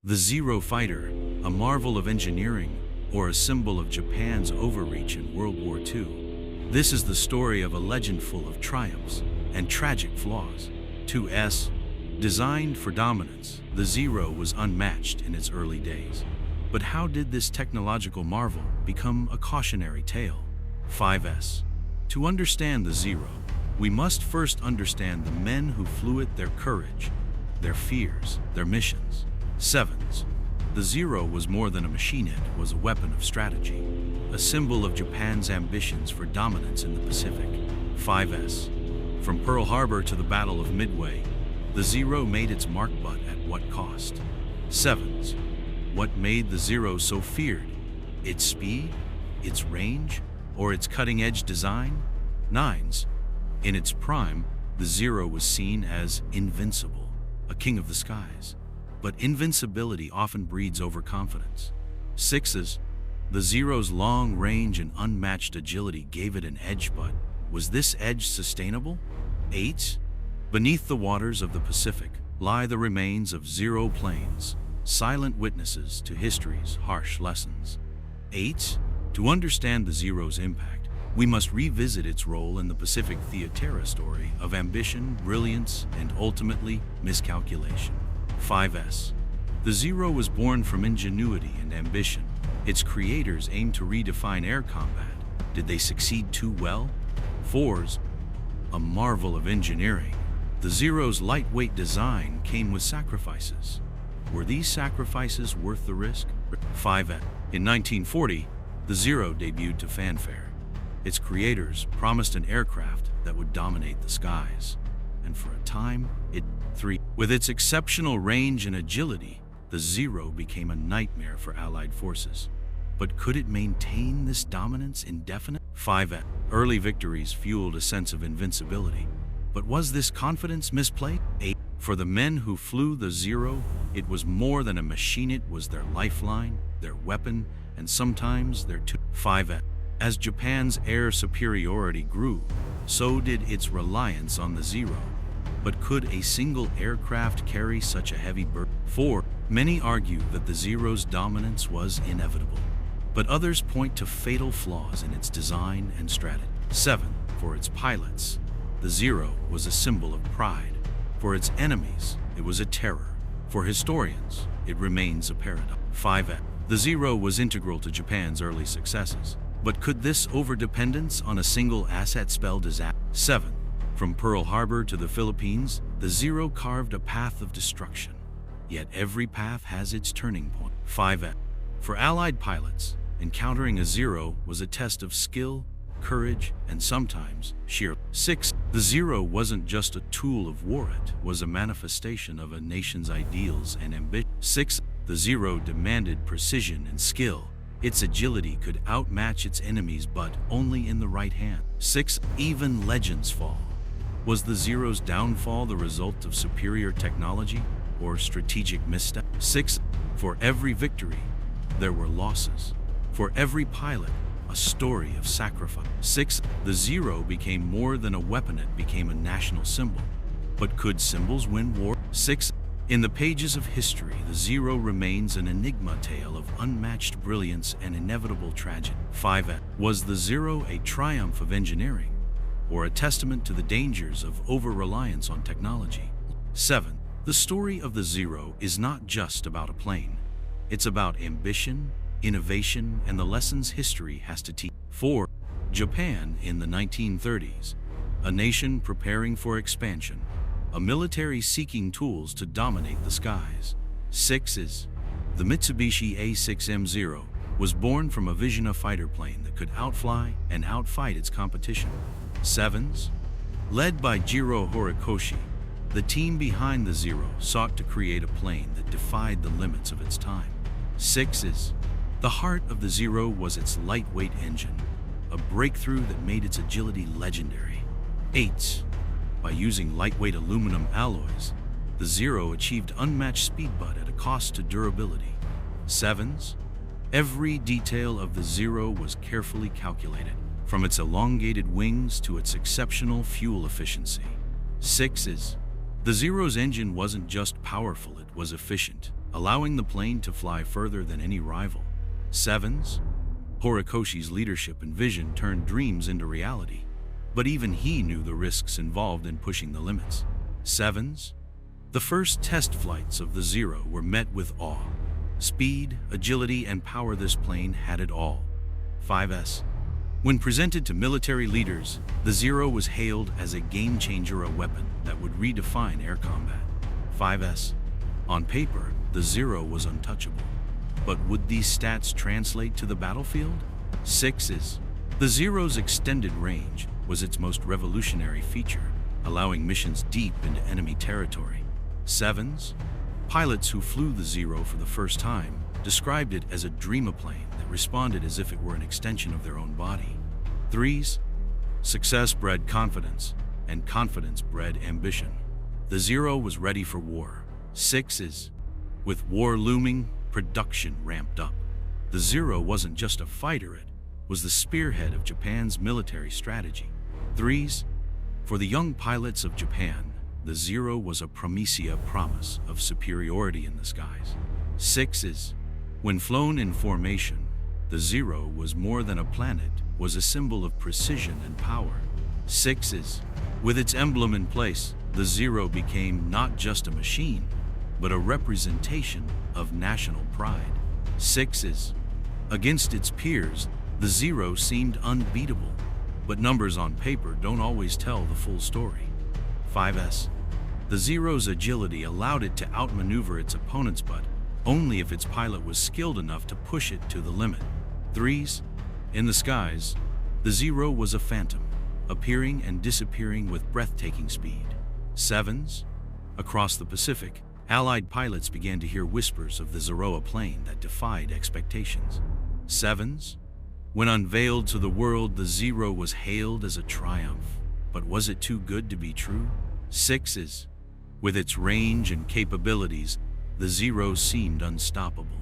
The Zero Fighter, a marvel of engineering or a symbol of Japan's overreach in World War II. This is the story of a legend full of triumphs and tragic flaws. 2S. Designed for dominance, the Zero was unmatched in its early days. But how did this technological marvel become a cautionary tale? 5S. To understand the Zero, we must first understand the men who flew it, their courage, their fears, their missions. 7s. The Zero was more than a machine, it was a weapon of strategy, a symbol of Japan's ambitions for dominance in the Pacific. 5S. From Pearl Harbor to the Battle of Midway, the Zero made its mark, but at what cost? 7s. What made the Zero so feared? Its speed, its range, or its cutting-edge design? 9s. In its prime, the Zero was seen as invincible, a king of the skies. But invincibility often breeds overconfidence. 6s. The Zero's long range and unmatched agility gave it an edge, but was this edge sustainable? 8s. Beneath the waters of the Pacific lie the remains of Zero planes, silent witnesses to history's harsh lessons. 8s. To understand the Zero's impact, we must revisit its role in the Pacific theater story of ambition, brilliance, and ultimately miscalculation. 5s. The Zero was born from ingenuity and ambition. Its creators aimed to redefine air combat. Did they succeed too well? 4s. A marvel of engineering. The Zero's lightweight design came with sacrifices. Were these sacrifices worth the risk? 5s. In 1940, the Zero debuted to fanfare. Its creators promised an aircraft that would dominate the skies. And for a time, it 3. With its exceptional range and agility, the Zero became a nightmare for Allied forces. But could it maintain this dominance indefinitely? 5s. Early victories fueled a sense of invincibility. But was this confidence misplaced? 8. For the men who flew the Zero, it was more than a machine, it was their lifeline, their weapon, and sometimes their 5s. As Japan's air superiority grew, so did its reliance on the Zero. But could a single aircraft carry such a heavy burden? 4. Many argue that the Zero's dominance was inevitable, but others point to fatal flaws in its design and strategy. 7. For its pilots, the Zero was a symbol of pride. For its enemies, it was a terror. For historians, it remains a paradox. 5s. The Zero was integral to Japan's early successes. But could this overdependence on a single asset spell disaster? 7. From Pearl Harbor to the Philippines, the Zero carved a path of destruction. Yet every path has its turning point. 5s. For Allied pilots, encountering a Zero was a test of skill, courage, and sometimes sheer. 6. The Zero wasn't just a tool of war, it was a manifestation of a nation's ideals and ambition. 6. The Zero demanded precision and skill. Its agility could outmatch its enemies, but only in the right hand. 6. Even legends fall. Was the Zero's downfall the result of superior technology or strategic misstep? 6. For every victory, there were losses. For every pilot, a story of sacrifice. 6. The Zero became more than a weapon, it became a national symbol. But could symbols win war? 6. In the pages of history, the Zero remains an enigma, tale of unmatched brilliance and inevitable tragedy. 5s. Was the Zero a triumph of engineering, or a testament to the dangers of over-reliance on technology? 7. The story of the Zero is not just about a plane. It's about ambition, innovation, and the lessons history has to teach. 4. Japan in the 1930s, a nation preparing for expansion, a military seeking tools to dominate the skies. 6s. The Mitsubishi A6M Zero was born from a vision of fighter plane that could outfly and outfight its competition. 7s. Led by Jiro Horikoshi, the team behind the Zero sought to create a plane that defied the limits of its time. 6s. The heart of the Zero was its lightweight engine, a breakthrough that made its agility legendary. 8s. By using lightweight aluminum alloys, the Zero achieved unmatched speed, but at a cost to durability. 7s. Every detail of the Zero was carefully calculated, from its elongated wings to its exceptional fuel efficiency. 6s. The Zero's engine wasn't just powerful, it was efficient, allowing the plane to fly further than any rival. 7s. Horikoshi's leadership and vision turned dreams into reality, but even he knew the risks involved in pushing the limits. 7s. The first test flights of the Zero were met with awe. Speed, agility, and power. This plane had it all. 5s. When presented to military leaders, the Zero was hailed as a game-changer, a weapon that would redefine air combat. 5s. On paper, the Zero was untouchable. But would these stats translate to the battlefield? 6s. The Zero's extended range was its most revolutionary feature, allowing missions deep into enemy territory. 7s. Pilots who flew the Zero for the first time described it as a dream-plane that responded as if it were an extension of their own body. 3s. Success bred confidence, and confidence bred ambition. The Zero was ready for war. 6s. With war looming, production ramped up. The Zero wasn't just a fighter, it was the spearhead of Japan's military strategy. 3s. For the young pilots of Japan, the Zero was a promise of superiority in the skies. 6s. When flown in formation, the Zero was more than a planet, was a symbol of precision and power. 6s. With its emblem in place, the Zero became not just a machine, but a representation of national pride. 6s. Against its peers, the Zero seemed unbeatable, but numbers on paper don't always tell the full story. 5s. The Zero's agility allowed it to outmaneuver its opponents, but only if its pilot was skilled enough to push it to the limit. 3s. In the skies, the Zero was a phantom, appearing and disappearing with breathtaking speed. 7s. Across the Pacific, Allied pilots began to hear whispers of the Zero plane that defied expectations. 7s. When unveiled to the world, the Zero was hailed as a triumph. But was it too good to be true? 6s. With its range and capabilities, the Zero seemed unstoppable.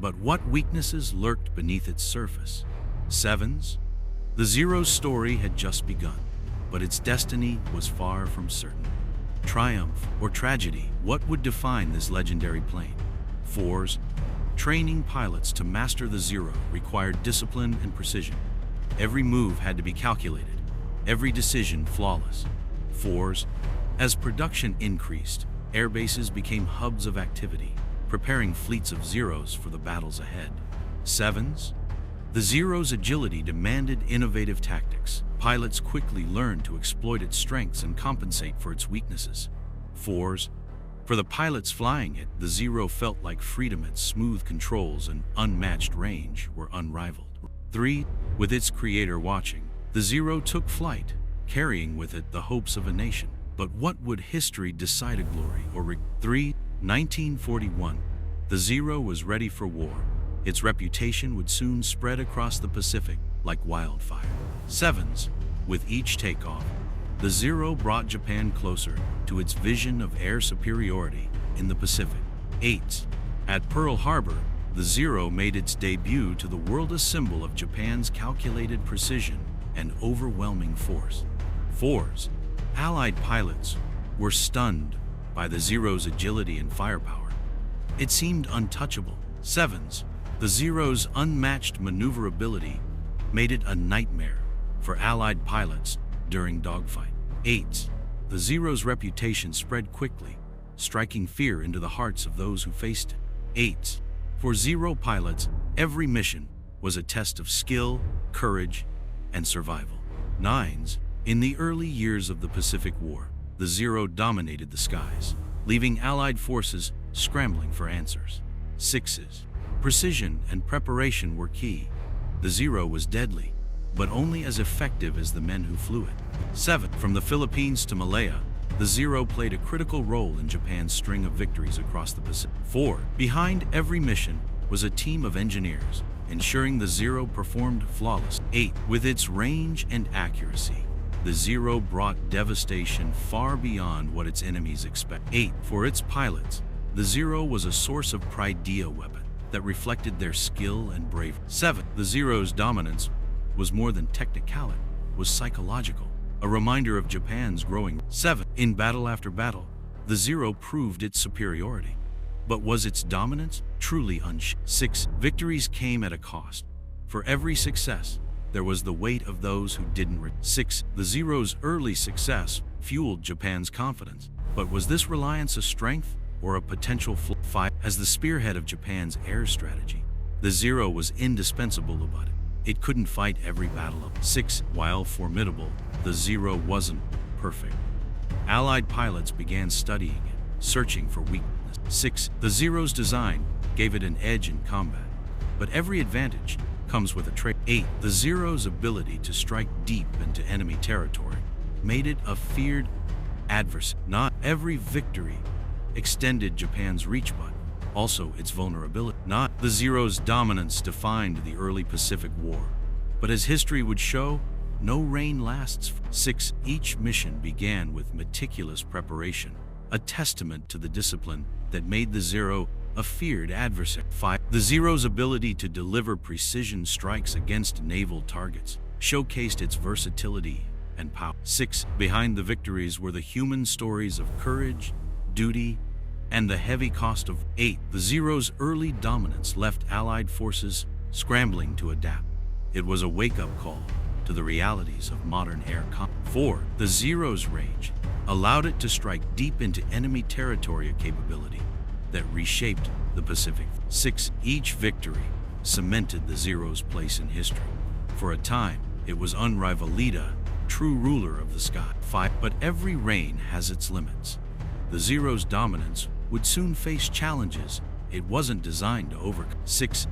But what weaknesses lurked beneath its surface? 7s. The Zero's story had just begun, but its destiny was far from certain. Triumph or tragedy, what would define this legendary plane? 4s. Training pilots to master the Zero required discipline and precision. Every move had to be calculated, every decision flawless. 4s. As production increased, airbases became hubs of activity, preparing fleets of Zeros for the battles ahead. 7s. The Zero's agility demanded innovative tactics. Pilots quickly learned to exploit its strengths and compensate for its weaknesses. 4s. For the pilots flying it, the Zero felt like freedom. Its smooth controls and unmatched range were unrivaled. 3. With its creator watching, the Zero took flight, carrying with it the hopes of a nation. But what would history decide, a glory or 3. 1941. The Zero was ready for war. Its reputation would soon spread across the Pacific like wildfire. 7s. With each takeoff, the Zero brought Japan closer to its vision of air superiority in the Pacific. 8s. At Pearl Harbor, the Zero made its debut to the world, a symbol of Japan's calculated precision and overwhelming force. 4s. Allied pilots were stunned by the Zero's agility and firepower. It seemed untouchable. 7s. The Zero's unmatched maneuverability made it a nightmare for Allied pilots during dogfight. 8s. The Zero's reputation spread quickly, striking fear into the hearts of those who faced it. 8s. For Zero pilots, every mission was a test of skill, courage, and survival. 9s. In the early years of the Pacific War, the Zero dominated the skies, leaving Allied forces scrambling for answers. 6s. Precision and preparation were key. The Zero was deadly, but only as effective as the men who flew it. 7. From the Philippines to Malaya, the Zero played a critical role in Japan's string of victories across the Pacific. 4. Behind every mission was a team of engineers, ensuring the Zero performed flawlessly. 8. With its range and accuracy, the Zero brought devastation far beyond what its enemies expected. 8. For its pilots, the Zero was a source of pride, a weapon that reflected their skill and bravery. 7. The Zero's dominance was more than technical, it was psychological, a reminder of Japan's growing. 7. In battle after battle, the Zero proved its superiority. But was its dominance truly unshaken? 6. Victories came at a cost. For every success, there was the weight of those who didn't. 6. The Zero's early success fueled Japan's confidence. But was this reliance a strength or a potential flaw? 5. As the spearhead of Japan's air strategy, the Zero was indispensable about it. It couldn't fight every battle. 6. While formidable, the Zero wasn't perfect. Allied pilots began studying it, searching for weakness. 6. The Zero's design gave it an edge in combat, but every advantage comes with a trait. 8. The Zero's ability to strike deep into enemy territory made it a feared adversary. Not every victory extended Japan's reach, but also its vulnerability. Not the Zero's dominance defined the early Pacific War, but as history would show, no reign lasts. 6. Each mission began with meticulous preparation, a testament to the discipline that made the Zero a feared adversary. 5. The Zero's ability to deliver precision strikes against naval targets showcased its versatility and power. 6. Behind the victories were the human stories of courage, duty, and the heavy cost of. 8. The Zero's early dominance left Allied forces scrambling to adapt. It was a wake-up call to the realities of modern air combat. 4. The Zero's range allowed it to strike deep into enemy territory, a capability that reshaped the Pacific. 6. Each victory cemented the Zero's place in history. For a time, it was unrivaled leader, true ruler of the sky. 5. But every reign has its limits. The Zero's dominance would soon face challenges it wasn't designed to overcome. 6.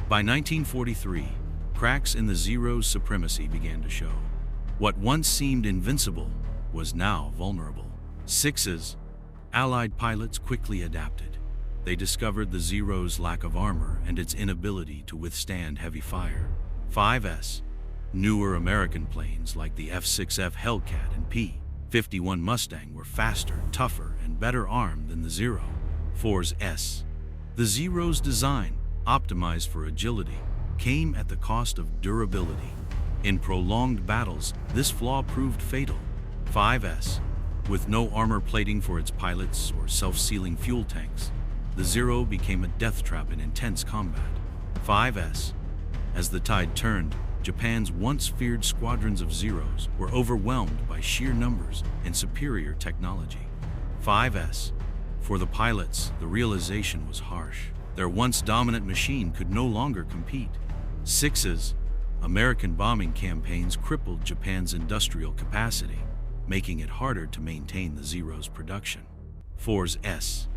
By 1943, cracks in the Zero's supremacy began to show. What once seemed invincible was now vulnerable. 6's Allied pilots quickly adapted. They discovered the Zero's lack of armor and its inability to withstand heavy fire. 5's newer American planes like the F-6F Hellcat and P-51 Mustang were faster, tougher, and better armed than the Zero. 4's the Zero's design, optimized for agility, came at the cost of durability. In prolonged battles, this flaw proved fatal. 5's with no armor plating for its pilots or self-sealing fuel tanks, the Zero became a death trap in intense combat. 5's as the tide turned, Japan's once feared squadrons of Zeros were overwhelmed by sheer numbers and superior technology. 5's for the pilots, the realization was harsh. Their once dominant machine could no longer compete. 6's American bombing campaigns crippled Japan's industrial capacity, making it harder to maintain the Zero's production. 4's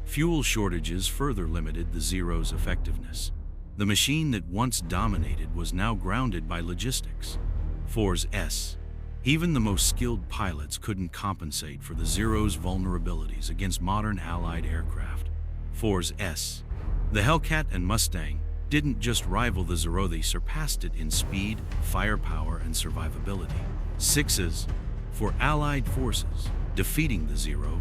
fuel shortages further limited the Zero's effectiveness. The machine that once dominated was now grounded by logistics. 4's even the most skilled pilots couldn't compensate for the Zero's vulnerabilities against modern Allied aircraft. 4's the Hellcat and Mustang didn't just rival the Zero, they surpassed it in speed, firepower, and survivability. 6's for Allied forces, defeating the Zero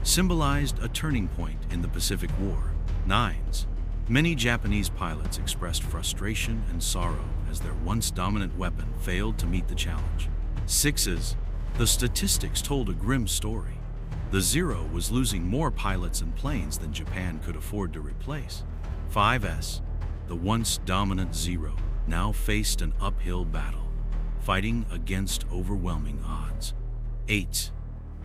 symbolized a turning point in the Pacific War. 9's many Japanese pilots expressed frustration and sorrow as their once dominant weapon failed to meet the challenge. 6's the statistics told a grim story. The Zero was losing more pilots and planes than Japan could afford to replace. 5's the once dominant Zero now faced an uphill battle, fighting against overwhelming odds. 8.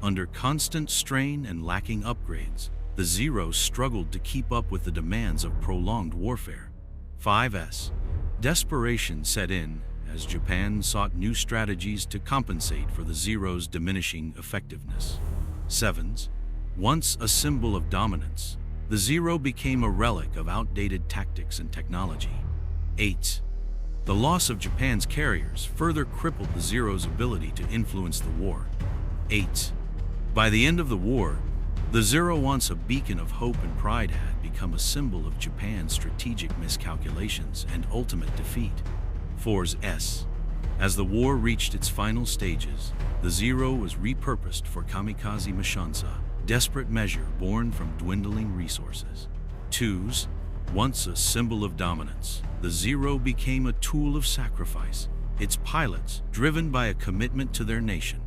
Under constant strain and lacking upgrades, the Zero struggled to keep up with the demands of prolonged warfare. 5's desperation set in as Japan sought new strategies to compensate for the Zero's diminishing effectiveness. 7's once a symbol of dominance, the Zero became a relic of outdated tactics and technology. 8. The loss of Japan's carriers further crippled the Zero's ability to influence the war. 8. By the end of the war, the Zero, once a beacon of hope and pride, had become a symbol of Japan's strategic miscalculations and ultimate defeat. 4's as the war reached its final stages, the Zero was repurposed for kamikaze missions, a desperate measure born from dwindling resources. 2's once a symbol of dominance, the Zero became a tool of sacrifice, its pilots driven by a commitment to their nation.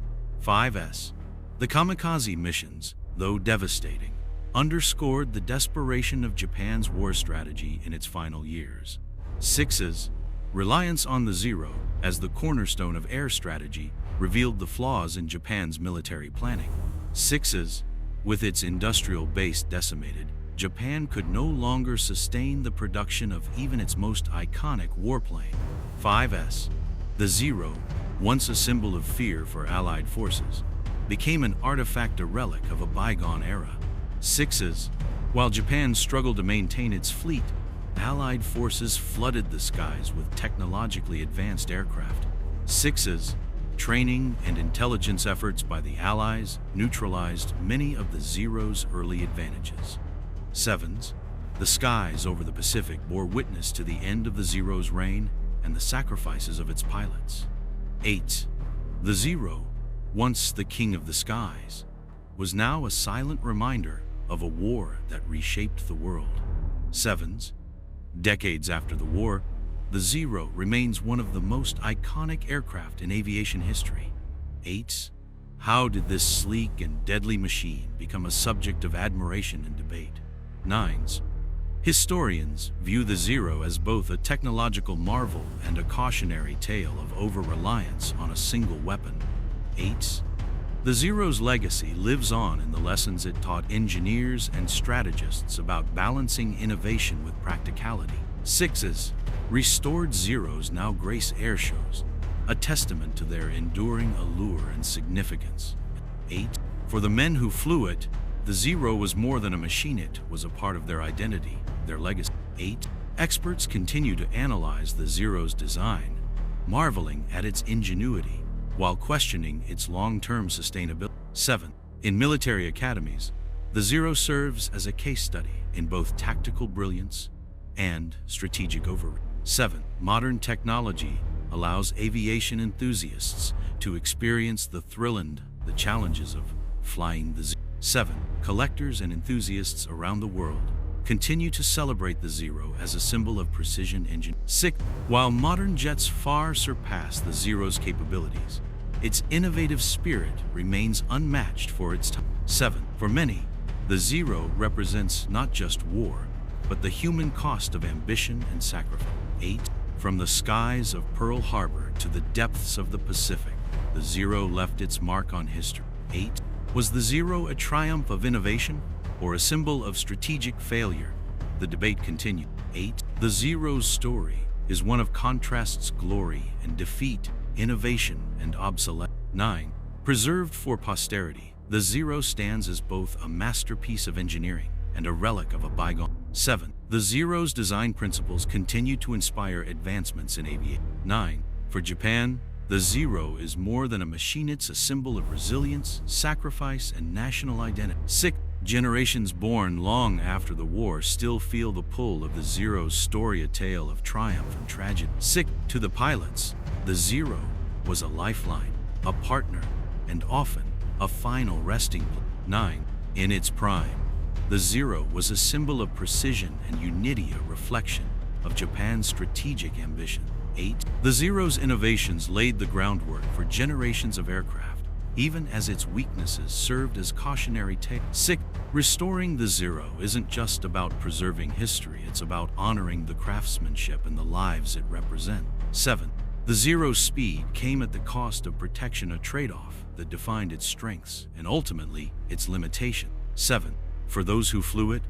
5's the kamikaze missions, though devastating, underscored the desperation of Japan's war strategy in its final years. 6's reliance on the Zero as the cornerstone of air strategy revealed the flaws in Japan's military planning. 6's with its industrial base decimated, Japan could no longer sustain the production of even its most iconic warplane. 5's the Zero, once a symbol of fear for Allied forces, became an artifact, a relic of a bygone era. 6's while Japan struggled to maintain its fleet, Allied forces flooded the skies with technologically advanced aircraft. 6's training and intelligence efforts by the Allies neutralized many of the Zero's early advantages. 7's the skies over the Pacific bore witness to the end of the Zero's reign and the sacrifices of its pilots. 8's the Zero, once the king of the skies, was now a silent reminder of a war that reshaped the world. 7's decades after the war, the Zero remains one of the most iconic aircraft in aviation history. 8's how did this sleek and deadly machine become a subject of admiration and debate? 9's historians view the Zero as both a technological marvel and a cautionary tale of over-reliance on a single weapon. 8's the Zero's legacy lives on in the lessons it taught engineers and strategists about balancing innovation with practicality. 6's restored Zeros now grace air shows, a testament to their enduring allure and significance. 8 for the men who flew it, the Zero was more than a machine, it was a part of their identity, their legacy. 8 experts continue to analyze the Zero's design, marveling at its ingenuity while questioning its long-term sustainability. 7 in military academies, the Zero serves as a case study in both tactical brilliance and strategic overreach. 7 modern technology allows aviation enthusiasts to experience the thrill and the challenges of flying the Zero. 7 collectors and enthusiasts around the world continue to celebrate the Zero as a symbol of precision engineering. 6 while modern jets far surpass the Zero's capabilities, its innovative spirit remains unmatched for its time. 7 for many, the Zero represents not just war, but the human cost of ambition and sacrifice. 8 from the skies of Pearl Harbor to the depths of the Pacific, the Zero left its mark on history. 8 was the Zero a triumph of innovation or a symbol of strategic failure? The debate continued. 8 the Zero's story is one of contrasts, glory and defeat, innovation and obsolescence. 9 preserved for posterity, the Zero stands as both a masterpiece of engineering and a relic of a bygone. 7 the Zero's design principles continue to inspire advancements in aviation. 9 for Japan, the Zero is more than a machine, it's a symbol of resilience, sacrifice, and national identity. 6 generations born long after the war still feel the pull of the Zero's story, a tale of triumph and tragedy. 6 to the pilots, the Zero was a lifeline, a partner, and often a final resting place. 9 in its prime, the Zero was a symbol of precision and unity, a reflection of Japan's strategic ambition. 8 the Zero's innovations laid the groundwork for generations of aircraft, even as its weaknesses served as cautionary tales. 6 restoring the Zero isn't just about preserving history, it's about honoring the craftsmanship and the lives it represents. 7 the Zero's speed came at the cost of protection, a trade-off that defined its strengths and ultimately its limitation. 7 for those who flew it,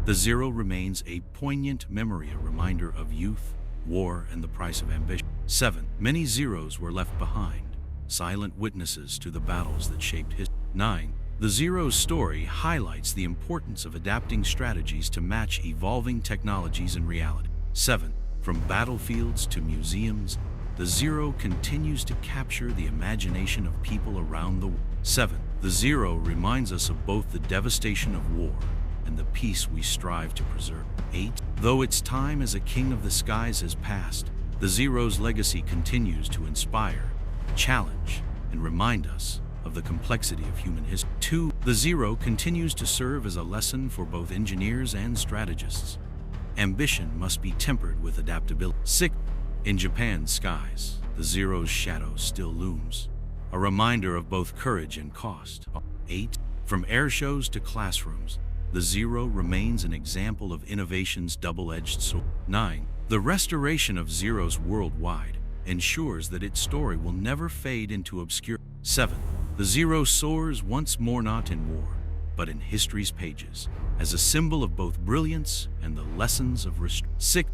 the Zero remains a poignant memory, a reminder of youth, war, and the price of ambition. 7 many Zeros were left behind, silent witnesses to the battles that shaped history. 9 the Zero's story highlights the importance of adapting strategies to match evolving technologies and reality. 7 from battlefields to museums, the Zero continues to capture the imagination of people around the world. 7 the Zero reminds us of both the devastation of war and the peace we strive to preserve. 8 though its time as a king of the skies has passed, the Zero's legacy continues to inspire, challenge, and remind us of the complexity of human history. 2 the Zero continues to serve as a lesson for both engineers and strategists. Ambition must be tempered with adaptability. 6 in Japan's skies, the Zero's shadow still looms, a reminder of both courage and cost. 8 from air shows to classrooms, the Zero remains an example of innovation's double-edged sword. 9. The restoration of Zeros worldwide ensures that its story will never fade into obscurity. 7. The Zero soars once more not in war, but in history's pages, as a symbol of both brilliance and the lessons of restraint. 6.